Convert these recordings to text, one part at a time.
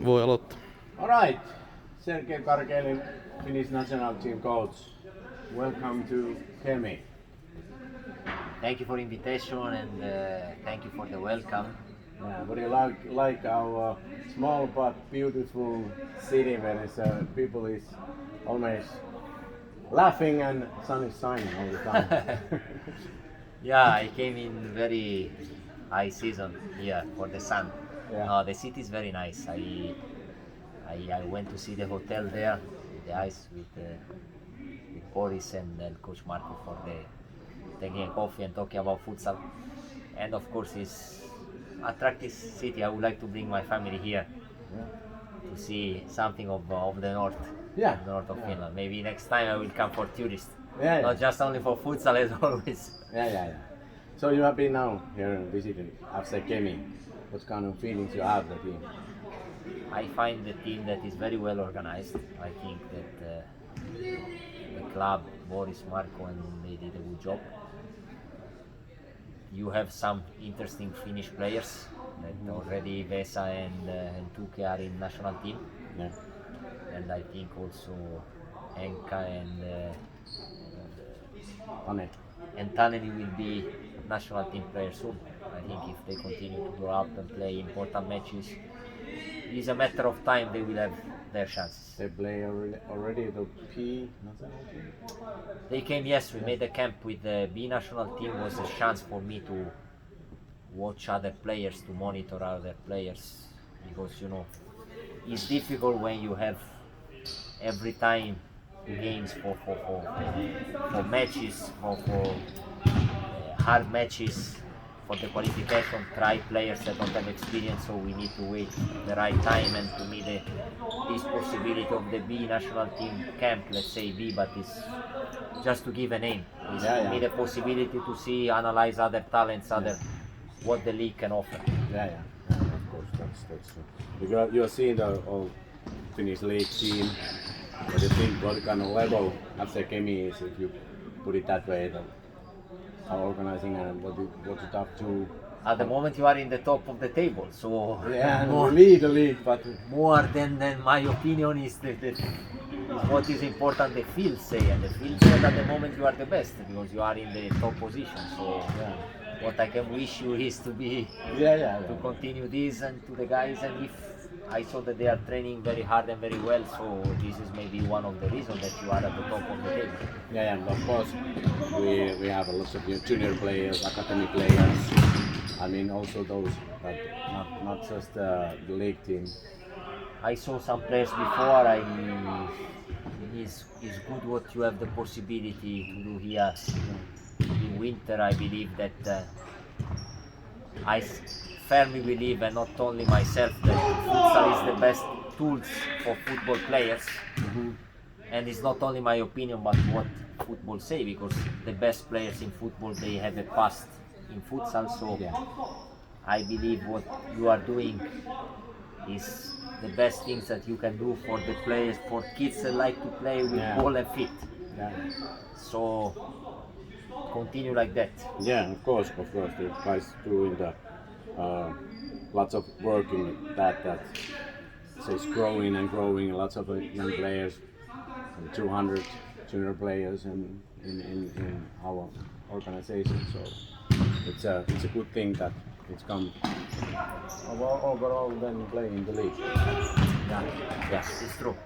Voi aloittaa. Alright, Sergio Gargellin, Finnish national team coach. Welcome to Kemi. Thank you for invitation and thank you for the welcome. Yeah, what do you like our small but beautiful city where people is always laughing and sun is shining all the time. Yeah, I came in very high season here for the sun. Yeah. The city is very nice. I went to see the hotel there, the ice with Boris and Coach Marco for taking a coffee and talking about futsal. And of course, it's attractive city. I would like to bring my family here to see something of the north. Yeah. The north of Finland. Maybe next time I will come for tourists. Yeah. Not just only for futsal as always. Yeah. So you have been now here and visiting after Kemi. What kind of feelings you have the team? I find the team that is very well organized. I think that the club, Boris, Marco, and they did a good job. You have some interesting Finnish players that already Vesa and Tuke are in national team. Yeah. And I think also Enka and Taneli will be national team players soon. I think if they continue to grow up and play important matches, it is a matter of time they will have their chances. They play already the P national team? They came, yes, we made a camp with the B national team. Was a chance for me to watch other players, to monitor other players, because it's difficult when you have every time games for matches, for hard matches, for the qualification, try players that don't have experience, so we need to wait the right time. And to me this possibility of the B national team camp, let's say B, but it's just to give a name, is to me the possibility to see, analyze other talents, what the league can offer. Yeah, of course, that's true. You're seeing the whole Finnish league team. What do you think, what kind of level after Kemi is, if you put it that way, how organizing and what you talk to? At the moment you are in the top of the table, so yeah, we lead the league, but more than my opinion is what is important the field say, and the field say that at the moment you are the best because you are in the top position. So what I can wish you is to be to continue this, and to the guys, and if I saw that they are training very hard and very well, so this is maybe one of the reasons that you are at the top of the table. Yeah, and of course we have a lot of junior players, academy players. I mean also those, but not just the league team. I saw some players before. It's good what you have the possibility to do here in winter. I believe that I firmly believe, and not only myself, that futsal is the best tools for football players. And it's not only my opinion, but what football say, because the best players in football, they have a past in futsal. So I believe what you are doing is the best things that you can do for the players, for kids that like to play with ball and feet. So continue like that. Yeah, of course, the guys doing the lots of work in that says growing and growing. Lots of young players, 200 junior players in our organization. So it's a good thing that it's come overall then play in the league. Yes, it's true.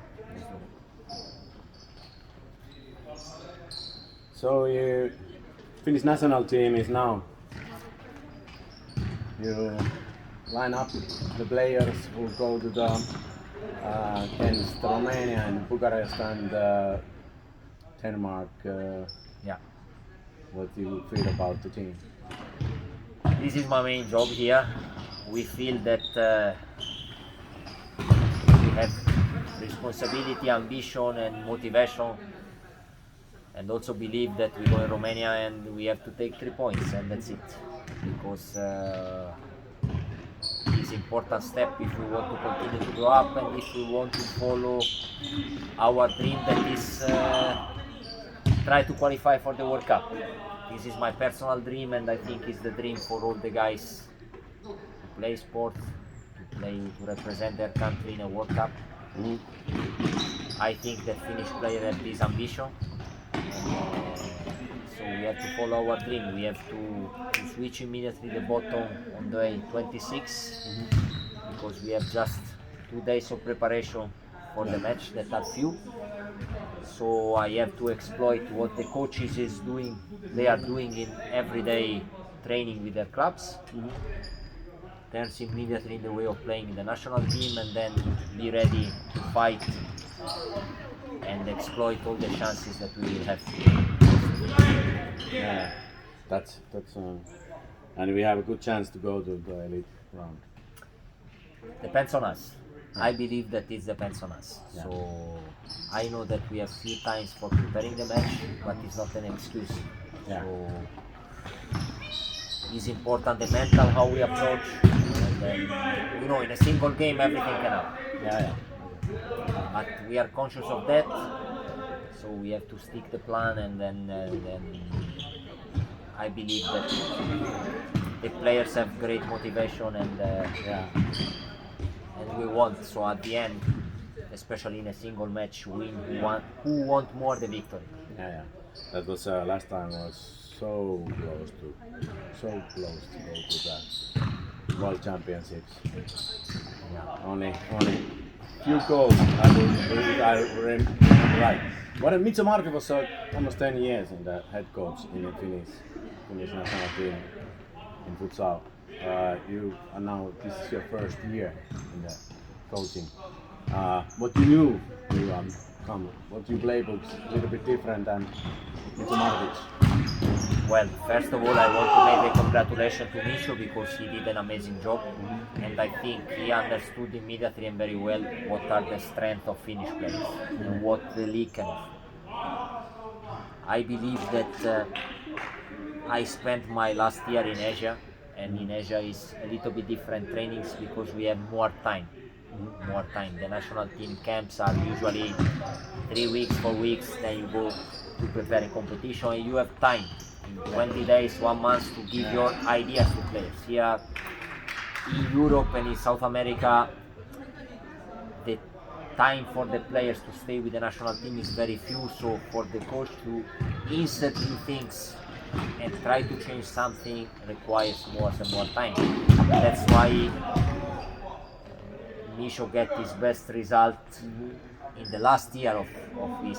So Finnish national team is now. You line up the players who go to the against Romania and Bucharest and Denmark. What do you feel about the team? This is my main job here. We feel that we have responsibility, ambition and motivation, and also believe that we go in Romania and we have to take 3 points, and that's it. Because it's an important step if we want to continue to grow up, and if we want to follow our dream, that is try to qualify for the World Cup. This is my personal dream, and I think it's the dream for all the guys who play sport, to play to represent their country in a World Cup. I think that Finnish players have this ambition. So we have to follow our dream. We have to switch immediately the bottom on day 26 because we have just 2 days of preparation for the match that are few. So I have to exploit what the coaches is doing. They are doing in everyday training with their clubs. Turns immediately in the way of playing in the national team, and then be ready to fight and exploit all the chances that we will have. Yeah, that's and we have a good chance to go to the elite round. Depends on us. I believe that it depends on us. Yeah. So I know that we have few times for preparing the match, but it's not an excuse. Yeah. So it's important the mental how we approach, and then in a single game everything can happen. Yeah. But we are conscious of that, so we have to stick the plan, and then I believe that the players have great motivation, and we want. So at the end, especially in a single match, win who want more the victory. Yeah. That was last time was so close to go to the World Championships. Yeah. Only few goals. I remember right. What Mitso Marke was almost 10 years in the head coach in the Finnish national team in futsal. You are now, this is your first year in the coaching. What you knew you come? What you playbook's a little bit different than Mitso Marke's? Well, first of all, I want to make a congratulations to Misho because he did an amazing job, and I think he understood immediately and very well what are the strengths of Finnish players and what the league can offer. I believe that I spent my last year in Asia, and in Asia is a little bit different trainings because we have more time. The national team camps are usually 3 weeks, 4 weeks, then you go to prepare a competition, and you have time. In 20 days, 1 month to give your ideas to players. Here in Europe and in South America, the time for the players to stay with the national team is very few, so for the coach to insert new things and try to change something requires more and more time. That's why Misho get his best result in the last year of his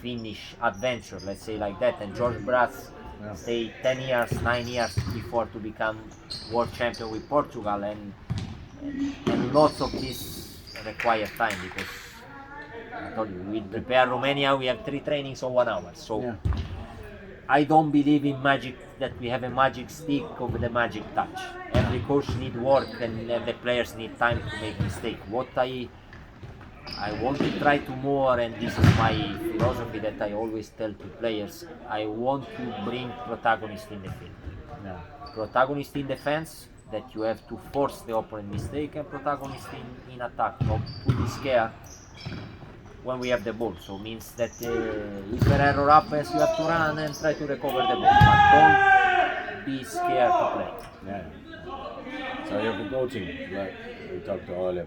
Finnish adventure, let's say like that, and George Brass stayed 10 years, 9 years before to become world champion with Portugal, and lots of this require time because I told you, we prepare Romania, we have 3 trainings of 1 hour, so I don't believe in magic, that we have a magic stick of the magic touch. Every coach need work, and the players need time to make mistake. What I want to try to more, and this is my philosophy that I always tell to players, I want to bring protagonists in the field. Protagonist in defense, that you have to force the opponent mistake, and protagonist in attack, not to be scared when we have the ball. So means that if an error happens, you have to run and try to recover the ball, but don't be scared to play. So you're coaching, like we talked earlier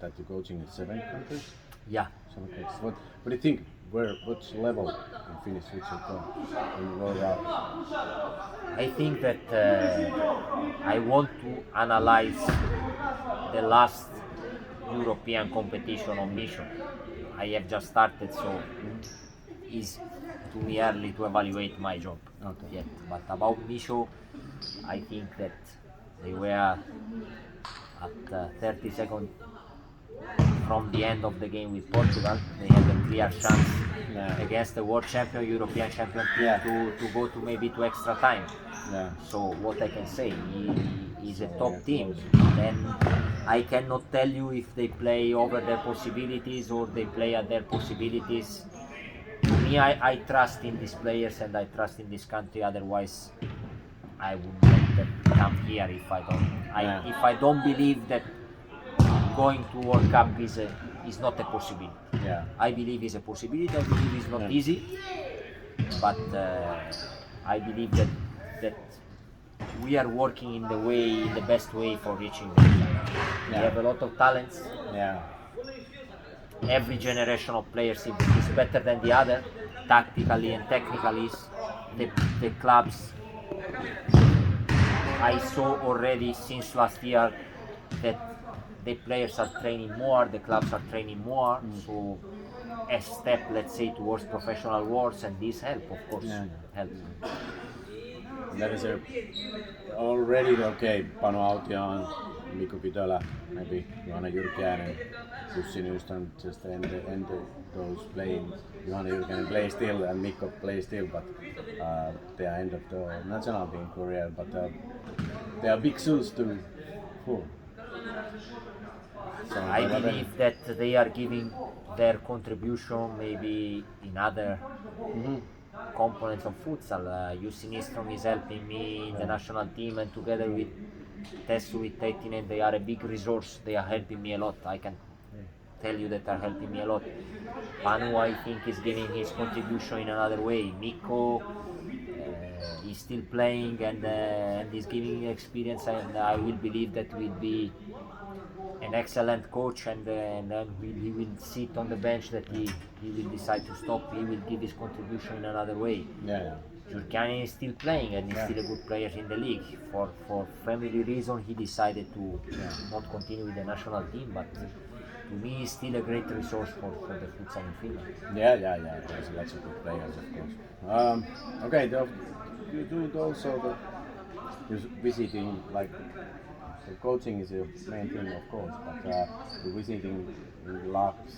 that you're coaching in 7 countries? Yeah. 7 countries. What do you think? Which level in Finnish futsal in World Cup? I think that I want to analyze the last European competition on mission. I have just started, so it's too early to evaluate my job yet. But about Misho, I think that they were at 30 seconds from the end of the game with Portugal. They had a clear chance against the world champion, European champion team to go to maybe to extra time. So what I can say, he is a top team. Then I cannot tell you if they play over their possibilities or they play at their possibilities. To me, I trust in these players and I trust in this country. Otherwise, I would not come here if I don't believe that going to World Cup is not a possibility. I believe it's a possibility. I believe it's not easy, but I believe that we are working in the best way for reaching them. We have a lot of talents. Yeah. Every generation of players is better than the other, tactically and technically. The clubs, I saw already since last year that the players are training more, the clubs are training more, so a step, let's say, towards professional wars, and this help, of course, helps. That is already okay. Panu Autio, Mikko Kytölä, maybe Johanna Jyrkiäinen, Jussi Nyström just end those playing. Johanna Jyrkiäinen play still and Mikko play still, but they are end of the national team career. But they are big shoes to fill. So I believe that they are giving their contribution maybe in other components of futsal. Jussi Nyström is helping me in the national team, and together with Tässä, with 18, they are a big resource. They are helping me a lot. I can tell you that they are helping me a lot. Panu, I think, is giving his contribution in another way. Mikko is still playing and is giving experience, and I will believe that will be an excellent coach, and then he will sit on the bench, that he will decide to stop. He will give his contribution in another way. Jyrkiäinen is still playing and is still a good player in the league. For family reason, he decided to not continue with the national team, but to me he's still a great resource for the futsal in Finland. Yeah. There's lots of good players, of course. Okay, you do also the visiting, like the coaching is the main thing, of course, but the visiting in the labs.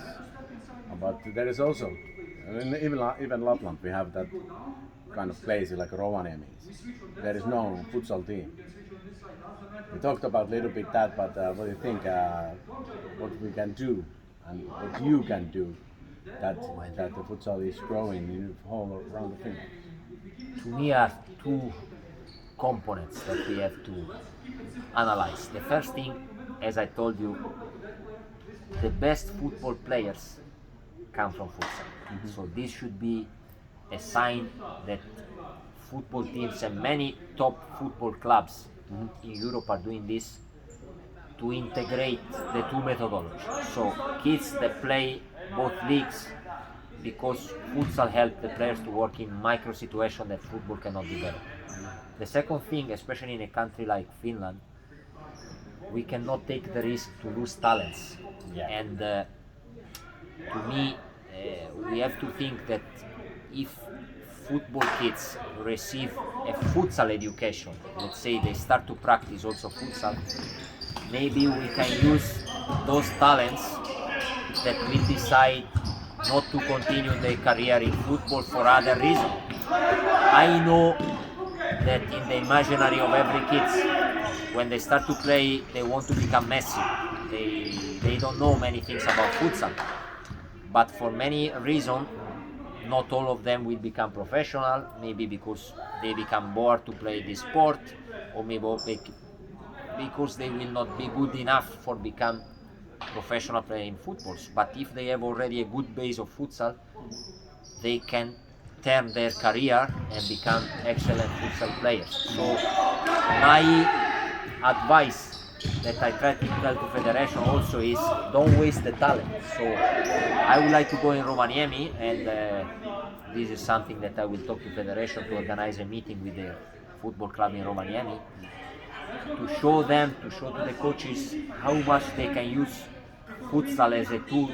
But there is also, even Lapland, we have that kind of place like Rovaniemi. There is no futsal team. We talked about a little bit that, but what do you think? What we can do and what you can do that the futsal is growing in all around the Finland? To me, are two components that we have to analyze. The first thing, as I told you, the best football players come from futsal. So this should be a sign that football teams and many top football clubs in Europe are doing this to integrate the two methodologies. So kids that play both leagues, because futsal helps the players to work in micro situations that football cannot develop. The second thing, especially in a country like Finland, we cannot take the risk to lose talents. And to me, we have to think that if football kids receive a futsal education, let's say they start to practice also futsal, maybe we can use those talents that will decide not to continue their career in football for other reasons. I know that in the imaginary of every kid, when they start to play, they want to become Messi. They don't know many things about futsal. But for many reasons, not all of them will become professional, maybe because they become bored to play this sport, or maybe because they will not be good enough for become professional player in football. But if they have already a good base of futsal, they can turn their career and become excellent futsal players. So my advice that I try to tell to federation also is, don't waste the talent. So I would like to go in Rovaniemi, and this is something that I will talk to federation to organize a meeting with the football club in Rovaniemi, to show them, to show to the coaches how much they can use futsal as a tool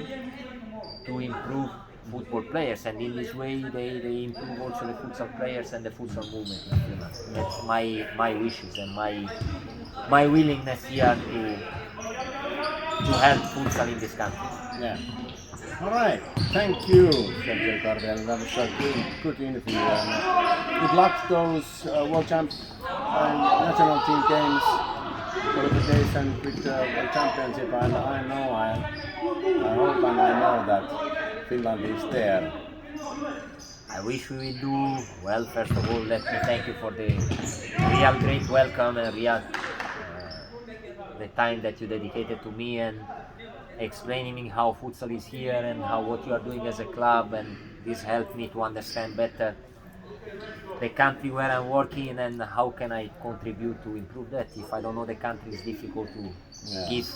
to improve football players, and in this way they improve also the futsal players and the futsal movement in Finland. That's my wishes and my willingness here to help futsal in this country. Yeah. All right. Thank you, Sergio Gargelli. That was a good interview. And good luck to those World Champ and national team games, qualification with the World Championship. And I hope and I know that Finland is there. I wish we will do well. First of all, let me thank you for the real great welcome and the time that you dedicated to me and explaining how futsal is here and how what you are doing as a club, and this helped me to understand better the country where I'm working and how can I contribute to improve that. If I don't know the country, it's difficult to give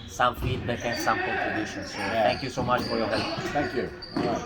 some feedback and some contribution. So thank you so much for your help. Thank you. All right.